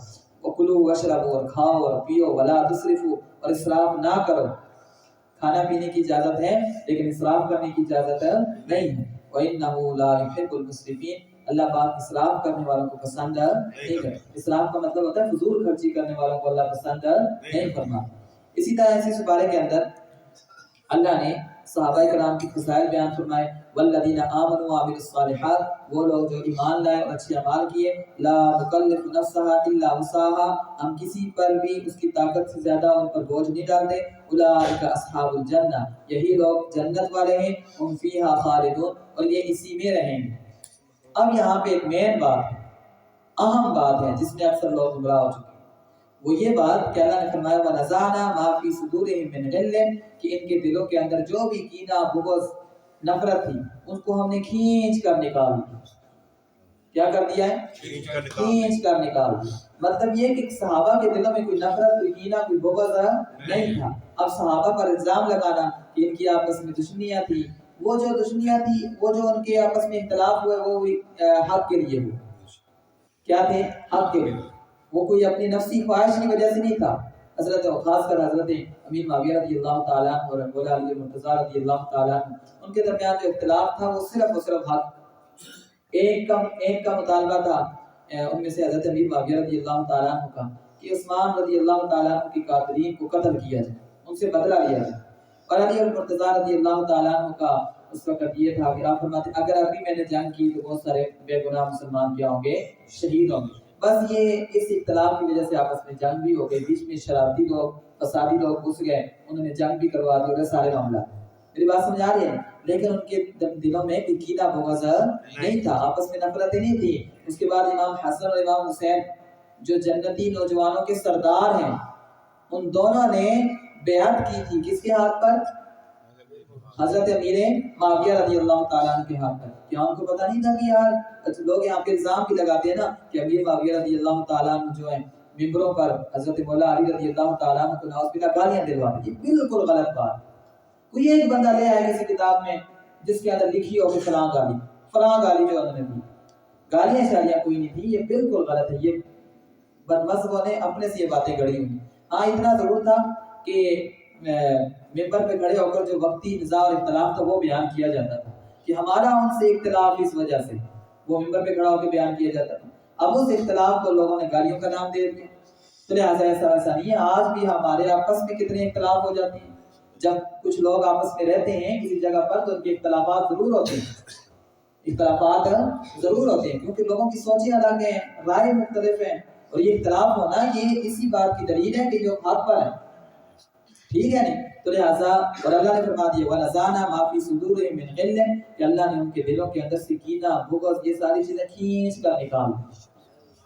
وکلوا واشربوا، اور کھاؤ اور پیو، ولا تسرفوا، اور اسراف نہ کرو، کھانا پینے کی اجازت ہے لیکن اسراف کرنے کی اجازت نہیں ہے، وَإِنَّهُ لَا يُحِبُّ الْمُسْرِفِينَ، اللہ پاک اسراف کرنے والوں کو پسند نہیں کرتا۔ اسراف کا مطلب ہوتا ہے فضول خرچی کرنے والوں کو اللہ پسند نہیں فرماتا۔ اسی طرح اسی سپارے کے اندر اللہ نے صحابہ کرام کی فضائل بیان فرمائے، والذین آمنوا وعملوا الصالحات، وہ لوگ جو ایمان لائے اور اچھے اعمال کیے، لا نکلف نفسها الا وسعها، ہم کسی پر بھی اس کی طاقت سے زیادہ ان پر بوجھ نہیں ڈالتے، اولئک اصحاب الجنہ، یہی لوگ جنت والے ہیں، ہم فیہا خالدون، اور یہ اسی میں رہیں گے۔ اب یہاں پہ ایک مین بات ہے، اہم بات ہے جس میں اکثر لوگ گمراہ ہو چکے ہیں، وہ یہ بات کہ اللہ نے فرمایا وَنَزَعْنَا مَا فِي صُدُورِهِم مِّنْ غِلٍّ، کہ ان کے دلوں کے اندر جو بھی کینہ، بغض، نفرت تھی، اس کو ہم نے کھینچ کر نکال دیا۔ کیا کر دیا ہے؟ کھینچ کر نکال دیا۔ مطلب یہ کہ صحابہ کے دلوں میں کوئی نفرت، کوئی کینہ، کوئی بغض نہیں تھا۔ اب صحابہ پر الزام لگانا کہ ان کی آپس میں دشمنیاں تھی، وہ جو دشمنیاں تھی، وہ جو ان کے آپس میں اختلاف ہوئے، وہ حق کے لیے ہوئے۔ کیا تھے؟ حق کے لیے، وہ کوئی اپنی نفسی خواہش کی وجہ سے نہیں تھا۔ حضرت خاص کر حضرت امیر معاویہ رضی اللہ تعالیٰ عنہ اور مولا علی مرتضیٰ رضی اللہ تعالیٰ عنہ، ان کے درمیان جو اختلاف تھا وہ صرف اور صرف حق، ایک کا مطالبہ تھا ان میں سے حضرت امیر معاویہ رضی اللہ تعالیٰ عنہ کا کہ عثمان رضی اللہ تعالیٰ عنہ کی قاتلین کو قتل کیا جائے، ان سے بدلہ لیا جائے، اور علی مرتضیٰ رضی اللہ تعالیٰ عنہ کا اس وقت یہ تھا کہ آپ فرماتے اگر ابھی میں نے جنگ کی تو بہت سارے بے گناہ مسلمان کیا ہوں گے، شہید ہوں گے۔ بس یہ اس اختلاف کی وجہ سے آپس میں جنگ بھی ہو گئی، بیچ میں شرارتی لوگ، فسادی لوگ گھس گئے، انہوں نے جنگ بھی کروا دی، اور سارے معاملہ۔ میری بات سمجھ آ رہی ہے؟ لیکن ان کے دلوں میں کوئی کینہ بغض نہیں تھا، آپس میں نفرتیں نہیں تھی۔ اس کے بعد امام حسن اور امام حسین جو جنتی نوجوانوں کے سردار ہیں، ان دونوں نے بیعت کی تھی کس کے ہاتھ پر؟ حضرت امیر معاویہ رضی اللہ تعالیٰ عنہ کے ہاتھ پر۔ کیا ان کو پتہ نہیں تھا کہ یار لوگ یہاں پہ الزام بھی لگاتے ہیں نا کہ امیر معاویہ رضی اللہ تعالیٰ عنہ جو ہیں ممبروں پر حضرت مولا علی رضی اللہ تعالیٰ عنہ کو نعوذ باللہ گالیاں دلواتے ہیں، یہ بالکل غلط بات۔ کوئی ایک بندہ لے آئے کسی کتاب میں جس کے اندر لکھی ہو کہ فلاں گالی جو انہوں نے دی، گالیاں شالیاں کوئی نہیں تھی، یہ بالکل غلط ہے، یہ بدمذہبوں نے اپنے سے یہ باتیں گڑھی ہوئی۔ ہاں اتنا ضرور تھا کہ ممبر پہ کھڑے ہو کر جو وقتی نزاع اور اختلاف تھا وہ بیان کیا جاتا تھا کہ ہمارا ان سے اختلاف اس وجہ سے، وہ ممبر پہ کھڑا ہو کے بیان کیا جاتا تھا۔ اب اس اختلاف کو لوگوں نے گالیوں کا نام دے دیا، تو لہٰذا ایسا نہیں ہے۔ آج بھی ہمارے آپس میں کتنے اختلاف ہو جاتے ہیں، جب کچھ لوگ آپس میں رہتے ہیں کسی جگہ پر تو ان کے اختلافات ضرور ہوتے ہیں، کیونکہ لوگوں کی سوچیں الگ ہیں، رائے مختلف ہیں، اور یہ اختلاف ہونا یہ اسی بات کی دلیل ہے کہ جو حق پر ہے، ٹھیک ہے نہیں؟ تو لہٰذا اور اللہ نے فرما دیا وَنَزَعْنَا مَا فِي صُدُورِهِم مِّنْ غِلٍّ، کہ اللہ نے ان کے دلوں کے اندر سے کینہ، بغض، یہ ساری چیزیں کھینچ کر نکال دی۔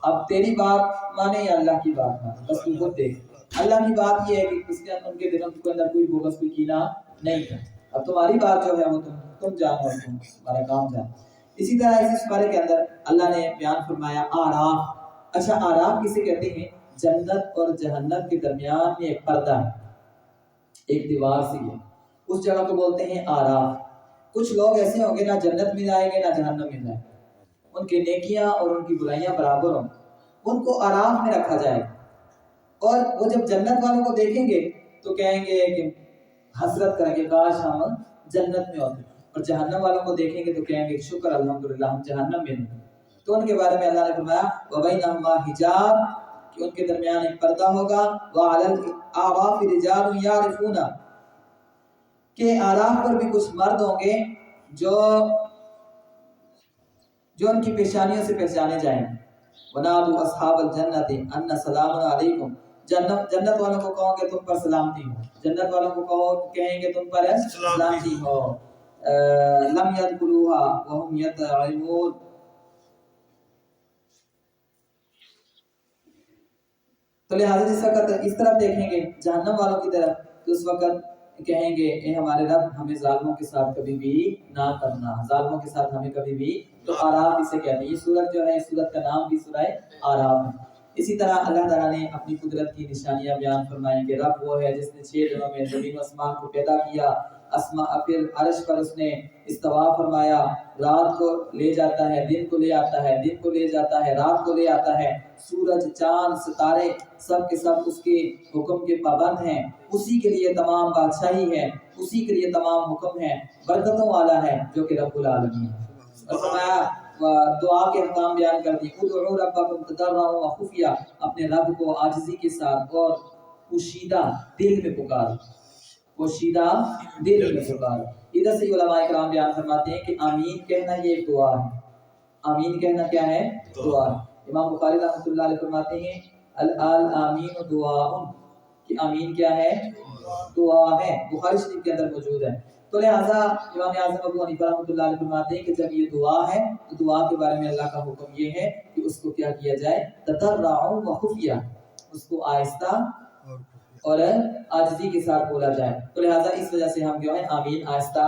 اب تیری بات مانے یا اللہ کی بات مانے، بس تم خود دیکھ۔ اللہ کی بات یہ ہے کہ اس کے ان کے دلوں کے اندر کوئی بغض، کوئی کینہ نہیں تھا۔ اب تمہاری بات جو ہے وہ تم جانو اور تمہارا کام جانو۔ اسی طرح اس بارے کے اندر اللہ نے بیان فرمایا آراف۔ اچھا آراف کسے کہتے ہیں؟ جنت اور جہنم کے درمیان میں ایک پردہ ہے، ایک دیوار سی ہے، اس جگہ کو بولتے ہیں آراف۔ کچھ لوگ ایسے ہوں گے نہ جنت میں جائیں گے نہ جہنم میں جائیں گے، ان کی نیکیاں اور ان کی برائیاں برابر ہوں، ان کو آراف میں رکھا جائے گا، اور وہ جب جنت والوں کو دیکھیں گے تو کہیں گے کہ حسرت کریں گے کاش ہم جنت میں ہوتے، اور جہنم والوں کو دیکھیں گے تو کہیں گے شکر الحمدللہ ہم جہنم میں نہیں۔ تو ان کے بارے میں اللہ نے فرمایا وَبَيْنَهُمَا حِجَابٌ، کہ ان کے درمیان ایک پردہ ہوگا، وَعَلَى الْأَعْرَافِ رِجَالٌ يَعْرِفُونَ، کہ آراف پر بھی کچھ مرد ہوں گے جو ان کی پیشانیوں سے پہچانے جائیں گے. وَنَادُوا أَصْحَابَ الْجَنَّةِ أَنَّ سَلَامٌ عَلَيْكُمْ. جنت والوں کو کہو کہ تم پر سلامتی ہو. جنت والوں کو کہیں گے تم پر سلامتی ہو. لَمْ يَدْخُلُوهَا وَهُمْ يَطْمَعُونَ. تو لہٰذا جس وقت اس طرف دیکھیں گے جہنم والوں کی طرف تو اس وقت کہیں گے اے ہمارے رب ہمیں ظالموں کے ساتھ کبھی بھی نہ کرنا، ظالموں کے ساتھ ہمیں کبھی بھی. تو آراف اسے کہتے ہیں. یہ سورت جو ہے اس سورت کا نام بھی سورہ آراف ہے. اسی طرح اللہ تعالیٰ نے اپنی قدرت کی نشانیاں بیان فرمائیں کہ رب وہ ہے جس نے 6 دنوں میں زمین و آسمان کو پیدا کیا. پھر عرش پر اس نے استوا فرمایا. رات کو لے جاتا ہے، دن کو لے آتا ہے، دن کو لے جاتا ہے، رات کو لے آتا ہے. سورج، چاند، ستارے سب کے سب اس کے حکم کے پابند ہیں. اسی کے لیے تمام بادشاہی ہے، اسی کے لیے تمام حکم ہے. برکتوں والا ہے جو کہ رب العالمین ہے. اور فرمایا دعا کے احکام بیان کر دی. ادعوا ربکم تضرعا وخفیا. اپنے رب کو عاجزی کے ساتھ اور پوشیدہ دل میں پکارو، پوشیدہ دل میں پکارو. ادھر سے علماء کرام بیان فرماتے ہیں کہ آمین کہنا یہ ایک دعا ہے. آمین کہنا کیا ہے؟ دعا ہے. امام بخاری رحمۃ اللہ علیہ فرماتے ہیں الآمین دعاء، کہ آمین کیا ہے؟ دعا ہے. بخاری شریف کے اندر موجود ہے. تو لہٰذا امام اعظم ابو حنیفہ رحمۃ اللہ علیہ فرماتے ہیں کہ جب یہ دعا ہے تو دعا کے بارے میں اللہ کا حکم یہ ہے کہ اس کو کیا کیا جائے؟ تضرعا وخفیا، اس کو آہستہ اور عاجزی کے ساتھ بولا جائے. تو لہٰذا اس وجہ سے ہم جو ہے آمین آہستہ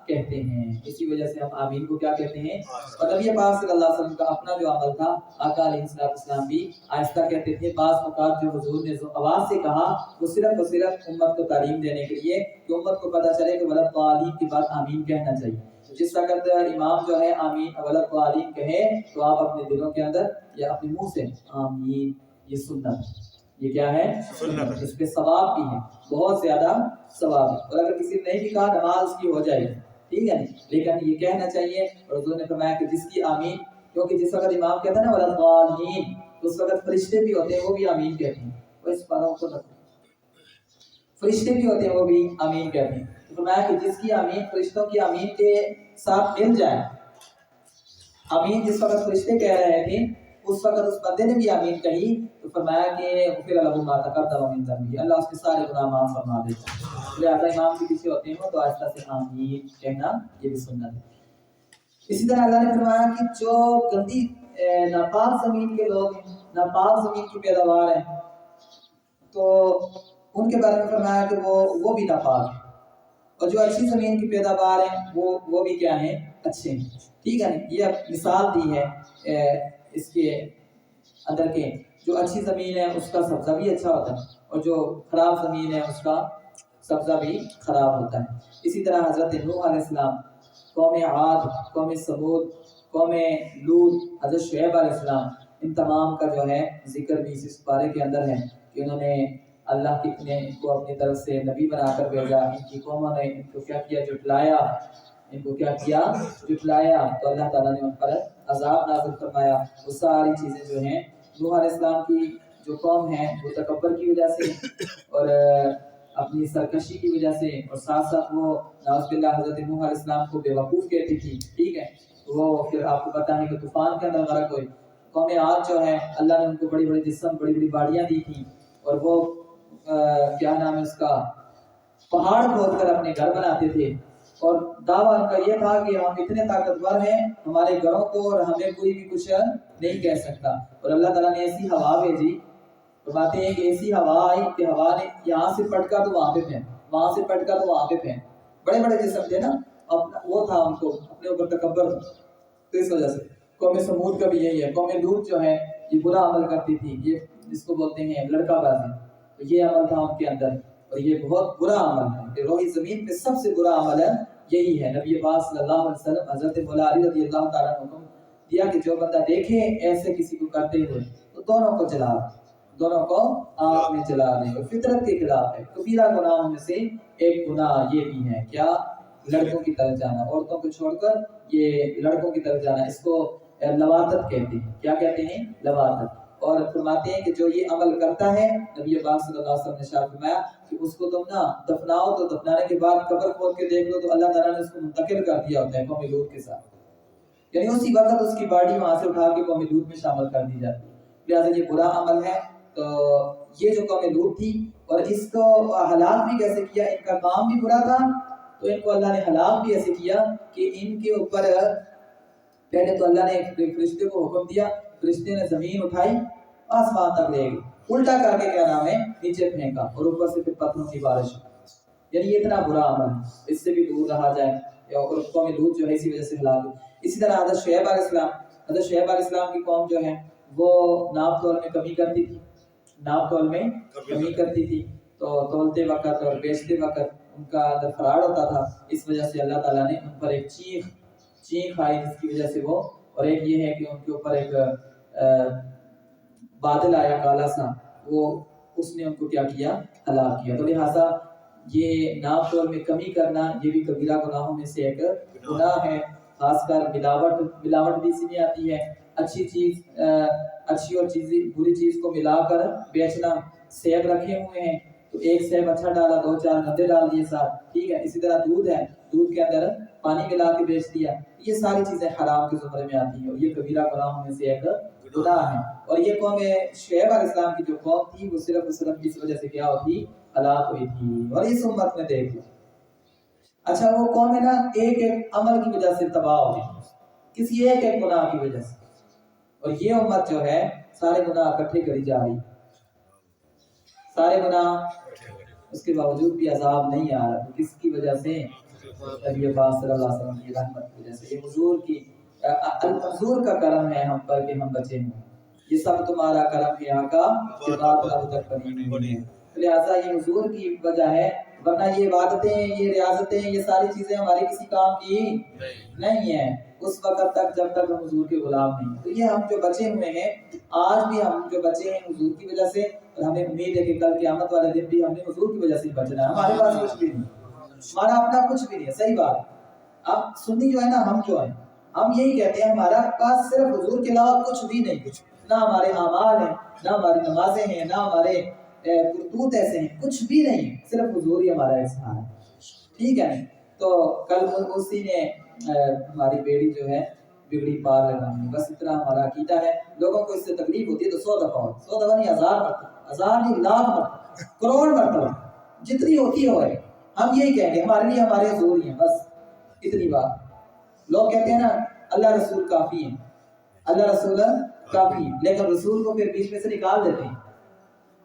کہتے ہیں. اسی وجہ سے ہم آمین کو کیا کہتے ہیں. اور نبی پاک صلی اللہ علیہ وسلم کا اپنا جو عمل تھا، آقا علیہ السلام بھی آہستہ کہتے تھے. بعض اوقات جو حضور نے جو آواز سے کہا وہ صرف اور صرف امت کو تعلیم دینے کے لیے کہ امت کو پتہ چلے کہ وَلَضَّالِّينَ کے بعد آمین کہنا چاہیے. جس وقت امام جو ہے آمین وَلَضَّالِّينَ کہے تو آپ اپنے دلوں کے اندر یا اپنے منہ سے آمین. یہ سنت، یہ کیا ہے؟ سنت. اس پہ ثواب بھی ہے، بہت زیادہ ثواب ہے. اور اگر کسی نے نہیں بھی کہا نماز اس کی ہو جائے گی، ٹھیک ہے. لیکن یہ کہنا چاہیے. اور حضور نے فرمایا کہ جس کی آمین، کیونکہ جس وقت امام کہتا ہے نا وَلَضَّالِّينَ تو اس وقت فرشتے بھی ہوتے ہیں وہ بھی آمین کہتے ہیں. وہ اس باروں کو رکھو، فرشتے بھی ہوتے ہیں وہ بھی آمین کہتے ہیں. تو فرمایا کہ جس کی آمین فرشتوں کی آمین کے ساتھ مل جائے. آمین جس وقت فرشتے کہہ رہے تھے اس وقت اس بندے نے بھی آمین کہی تو فرمایا کہ غفر له ما تقدم من ذنبه، اللہ اس کے سارے گناہ معاف فرما دیتا ہے. لہٰذا امام کے پیچھے ہوتے ہیں تو آہستہ سے آمین کہنا یہ بھی سنت ہے. اسی طرح اللہ نے فرمایا کہ جو گندی ناپاک زمین کے لوگ ہیں، ناپاک زمین کی پیداوار ہیں، تو ان کے بارے میں فرمایا کہ وہ بھی ناپاک ہیں. اور جو اچھی زمین کی پیداوار ہیں وہ بھی کیا ہیں؟ اچھے ہیں. ٹھیک ہے. یہ مثال دی ہے اس کے اندر کے جو اچھی زمین ہے اس کا سبزہ بھی اچھا ہوتا ہے اور جو خراب زمین ہے اس کا سبزہ بھی خراب ہوتا ہے. اسی طرح حضرت نوح علیہ السلام، قوم عاد، قوم ثمود، قوم لوط، حضرت شعیب علیہ السلام، ان تمام کا جو ہے ذکر بھی اس پارے کے اندر ہے کہ انہوں نے اللہ نے ان کو اپنی طرف سے نبی بنا کر بھیجا. ان کی قوموں نے ان کو کیا کیا؟ جھٹلایا. ان کو کیا کیا؟ جھٹلایا. تو اللہ تعالیٰ نے ان پر عذاب نازل فرمایا. وہ ساری چیزیں جو ہیں نوح علیہ السلام کی جو قوم ہے وہ تکبر کی وجہ سے اور اپنی سرکشی کی وجہ سے، اور ساتھ ساتھ وہ نعوذ باللہ حضرت نوح علیہ السلام کو بے وقوف کہتی تھی. ٹھیک ہے. وہ پھر آپ کو پتہ ہے کہ طوفان کے اندر غرق ہوئی. قوم عاد جو ہے اللہ نے ان کو بڑی بڑی جسم، بڑی بڑی باڑیاں دی تھیں اور وہ کیا نام ہے اس کا، پہاڑ کھود کر اپنے گھر بناتے تھے. اور دعویٰ ان کا یہ تھا کہ ہم اتنے طاقتور ہیں ہمارے گھروں کو اور ہمیں کوئی بھی کچھ نہیں کہہ سکتا. اور اللہ تعالیٰ نے ایسی ہوا بھیجی، فرماتے ہیں کہ ایسی ہوا آئی کہ ہوا نے یہاں سے پٹکا تو وہاں پہ پھینک، وہاں سے پٹکا تو وہاں پہ پھینک. بڑے بڑے جسم تھے نا، وہ تھا ان کو اپنے اوپر تکبر. تو اس وجہ سے قوم سمود کا بھی یہی ہے. قوم لوط جو ہے یہ برا عمل کرتی تھی، یہ جس کو بولتے ہیں لڑکا بازی، تو یہ عمل تھا ان کے اندر اور یہ بہت برا عمل ہے. کہ روئی زمین پہ سب سے برا عمل ہے یہی ہے. نبی پاک صلی اللہ علیہ وسلم حضرت مولا علی رضی اللہ تعالیٰ عنہ حکم دیا کہ جو بندہ دیکھے ایسے کسی کو کرتے ہوئے تو دونوں کو جلا دیں، دونوں کو آگ میں جلا دیں. اور فطرت کے خلاف ہے. کبیرہ گناہوں میں سے ایک گناہ یہ بھی ہے کیا؟ لڑکوں کی طرف جانا، عورتوں کو چھوڑ کر یہ لڑکوں کی طرف جانا. اس کو لواطت کہتے ہیں. کیا کہتے ہیں؟ لواطت. اور فرماتے ہیں کہ جو یہ عمل کرتا ہے، نبی پاک صلی اللہ علیہ وسلم نے ارشاد فرمایا کہ اس کو تم نہ دفناؤ تو دفنانے کے بعد قبر کھود کے دیکھ لو تو اللہ تعالیٰ نے اس کو منتقل کر دیا ہوتا ہے قوم لوط کے ساتھ، یعنی اسی وقت اس کی باڈی وہاں سے اٹھا کے قوم لوط میں شامل کر دی جاتی ہے۔ لہٰذا یہ برا عمل ہے۔ تو یہ جو قوم لوط تھی، اور اس کو ہلاک بھی کیسے کیا، ان کا کام بھی برا تھا تو ان کو اللہ نے ہلاک بھی ایسے کیا کہ ان کے اوپر پہلے تو اللہ نے ایک فرشتے کو حکم دیا، فرشتے نے زمین اٹھائی آسمان تک لے گئی، الٹا کر کے کیا نام ہے نیچے پھینکا، اور اوپر سے پھر پتھروں کی بارش، یعنی یہ اتنا برا عمل ہے، اس سے بھی دور رہا جائے۔ اور قوم لوط جو ہے اسی وجہ سے ہلاک ہوئی۔ اسی طرح حضرت شعیب علیہ السلام کی قوم جو ہے وہ ناپ تول میں کمی کرتی تھی، ناپ تول میں کمی کرتی تھی، تو تولتے وقت اور بیچتے وقت ان کا اندر فراڈ ہوتا تھا، اس وجہ سے اللہ تعالیٰ نے ان پر ایک چینخ آئی جس کی وجہ سے وہ، اور ایک یہ ہے کہ ان کے اوپر ایک بادل آیا کالا سا، وہ اس نے ان کو کیا کیا، ہلاک کیا۔ تو لہٰذا یہ ناپ تول میں کمی کرنا یہ بھی کبیرہ گناہوں میں سے ایک گناہ ہے۔ خاص کر ملاوٹ بھی اسی میں آتی ہے، اچھی اور بری چیز کو ملا کر بیچنا۔ سیب رکھے ہوئے ہیں تو ایک سیب اچھا ڈالا، 2-4 گندے ڈال دیے ساتھ، ٹھیک ہے۔ اسی طرح دودھ ہے، دودھ کے اندر پانی ملا کے بیچ دیا، یہ ساری چیزیں حرام کے زمرے میں آتی ہیں، اور یہ کبیرہ گناہوں میں سے ایک گناہ ہے۔ اور یہ قوم شعیب علیہ السلام کی جو قوم تھی وہ صرف اس وجہ سے کیا ہوتی، ہلاک ہوئی تھی۔ اور اس امت میں دیکھ لو، اچھا وہ قوم ہے نا ایک عمل کی وجہ سے تباہ ہو گئی، کسی ایک گناہ کی وجہ سے، اور یہ امت جو ہے سارے گناہ اکٹھے کری جا رہی، سارے گناہ، اس کے باوجود بھی عذاب نہیں آ رہا، کس کی وجہ سے، نبی پاک صلی اللہ علیہ وسلم کی رحمت کی وجہ سے۔ یہ حضور کا کرم ہے ہم پر کہ ہم بچے ہیں، یہ سب تمہارا کرم ہے آقا کہ بات اب تک بنی نہیں ہے۔ لہٰذا یہ حضور کی وجہ ہے، ورنہ یہ عبادتیں، یہ ریاضتیں، یہ ساری چیزیں ہماری کسی کام کی نہیں ہیں اس وقت تک جب تک ہم حضور کے غلام نہیں۔ تو یہ ہم جو بچے ہوئے ہیں، آج بھی ہم جو بچے ہیں حضور کی وجہ سے، اور ہمیں امید ہے کہ کل قیامت والے دن بھی ہم نے حضور کی وجہ سے بچنا ہے۔ ہمارے پاس کچھ بھی نہیں، ہمارا اپنا کچھ بھی نہیں ہے، صحیح بات۔ اب سنی جو ہے نا، ہم جو ہیں ہم یہی کہتے ہیں ہمارا پاس صرف حضور کے علاوہ کچھ بھی نہیں، نہ ہمارے اعمال ہیں، نہ ہماری نمازیں ہیں، نہ ہمارے کرتوت ایسے ہیں، کچھ بھی نہیں، صرف حضور ہی ہمارا احسان ہے، ٹھیک ہے۔ تو کل اسی نے ہماری بیڑی جو ہے بگڑی پار لگانی، بس اتنا ہمارا عقیدہ ہے۔ لوگوں کو اس سے تکلیف ہوتی ہے تو 100 دفعہ 100 دفعہ نہیں، 1000 مرتبہ، 1000 نہیں، لاکھ مرتبہ، کروڑ مرتبہ، جتنی ہوتی ہے ہم یہی کہیں گے ہمارے لیے ہمارے حضور ہی ہیں، بس اتنی بات۔ لوگ کہتے ہیں نا اللہ رسول کافی ہیں، اللہ رسول کافی ہیں، لیکن رسول کو پھر بیچ میں سے نکال دیتے ہیں۔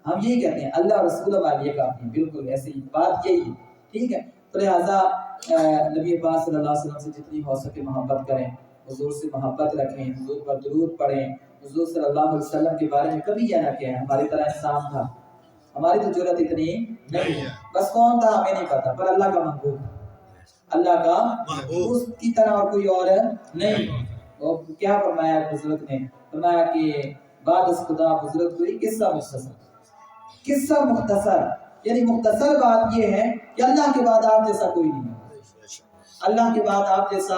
ہم یہی کہتے ہیں اللہ رسول ہمارے لیے کافی ہیں، بالکل ایسے ہی بات یہی ہے، ٹھیک ہے۔ تو لہٰذا نبی پاک صلی اللہ علیہ وسلم سے جتنی ہو سکے محبت کریں، حضور سے محبت رکھیں، حضور پر درود پڑھیں، حضور صلی اللہ علیہ وسلم کے بارے میں کبھی یہ نہ کہیں ہماری طرح انسان تھا، ہماری تو جرأت اتنی نہیں ہے، بس کون تھا ہمیں نہیں پتا، پر اللہ کا محبوب، اللہ کا اس کی طرح اور کوئی اور نہیں۔ اور کیا فرمایا بزرگ نے، فرمایا کہ بعد از خدا بزرگ کوئی قصہ مختصر، یعنی مختصر بات یہ ہے کہ اللہ کے بعد آپ جیسا کوئی نہیں، اللہ کے بعد آپ جیسا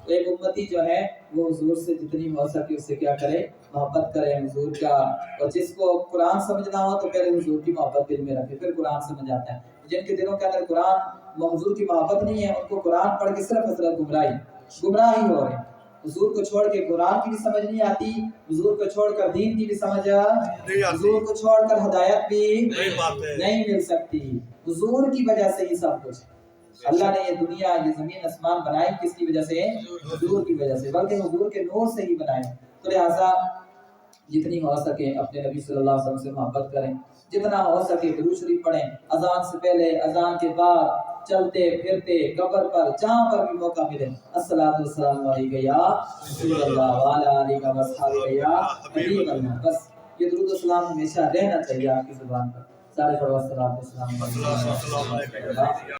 ایک امتی جو ہے وہ حضور سے جتنی ہو سکے اس سے کیا کرے، محبت کرے حضور کا۔ اور جس کو قرآن سمجھنا ہو تو پہلے حضور کی محبت دل میں رکھے، پھر قرآن سمجھ آتا ہے۔ جن کے دلوں کے اندر قرآن حضور کی محبت نہیں ہے، ان کو قرآن پڑھ کے صرف گمراہی ہو رہے ہیں۔ حضور کو چھوڑ کے قرآن کی بھی سمجھ نہیں آتی، حضور کو چھوڑ کر دین کی بھی سمجھ نہیں آتی، حضور کو چھوڑ کر ہدایت بھی نہیں مل سکتی۔ حضور کی وجہ سے یہ سب کچھ، اللہ نے یہ دنیا، یہ زمین آسمان بنائی کس کی وجہ سے؟ حضور کی وجہ سے، بلکہ حضور کے نور سے ہی بنائے۔ تو لہٰذا جتنی ہو سکے اپنے نبی صلی اللہ علیہ وسلم سے محبت کریں، جتنا ہو سکے درود شریف پڑھیں، اذان سے پہلے، اذان کے بعد، چلتے پھرتے، قبر پر، جہاں پر بھی موقع ملے، الصلاۃ والسلام علیک یا رسول اللہ وعلی آلہ وصحبہ یا حبیب اللہ۔ بس یہ درود و سلام ہمیشہ رہنا چاہیے آپ کی زبان پر۔ سارے پڑھو الصلاۃ والسلام علیہ